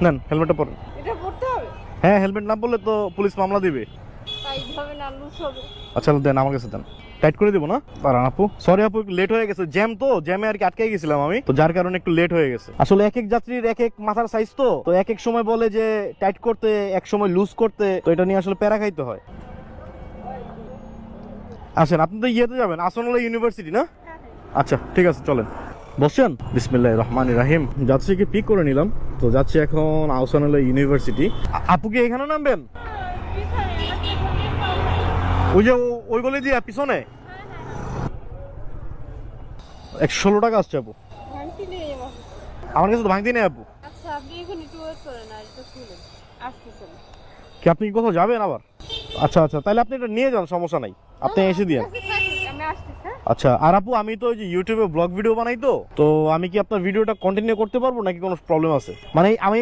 নেন হেলমেটটা পরেন। এটা পড়তে হবে? হ্যাঁ, হেলমেট না পরলে তো পুলিশ মামলা দিবে। তাই হবে না, লুজ হবে। আচ্ছা দেন, আমার কাছে দেন, টাইট করে দিব না। দাঁড়ান আপু, সরি আপু, লেট হয়ে গেছে, জ্যাম তো, জ্যামে আর কি আটকে গেছিলাম আমি, তো যার কারণে একটু লেট হয়ে গেছে। আসলে এক এক যাত্রীর এক এক মাথার সাইজ, তো এক এক সময় বলে যে টাইট করতে, এক সময় লুজ করতে, তো এটা নিয়ে আসলে প্যারা খাইতে হয়। আসেন, আপনি তো ইয়েতে যাবেন, আসনওয়ালা ইউনিভার্সিটি না? আচ্ছা ঠিক আছে, চলেন বসছেন। বিসমিল্লাহির রহমানির রহিম। যাত্রীকে পিক করে নিলাম, তো যাচ্ছি এখন আহসানুল্লাহ ইউনিভার্সিটি। আপু কি এখানে নামবেন? ওই যে ওই গলি দিয়ে পিছনে 116 টাকা আসছে আপু। ভাঙতি নিয়ে যাবো। আমার কাছে তো ভাঙতি নেই আপু। আচ্ছা, আপনি এখন একটু ওয়েট করেন, আর এটা খুলেন, আসতেছেন। কি আপনি কি কোথাও যাবেন আবার? আচ্ছা আচ্ছা, তাহলে আপনি এটা নিয়ে যান, সমস্যা নাই, আপনি এসে দিয়েন। আমি আসতেছি। আচ্ছা, আর আপু আমি তো ওই যে ইউটিউবে ব্লগ ভিডিও বানাই, তো আমি কি আপনার ভিডিওটা কন্টিনিউ করতে পারবো নাকি কোনো প্রবলেম আছে? মানে আমি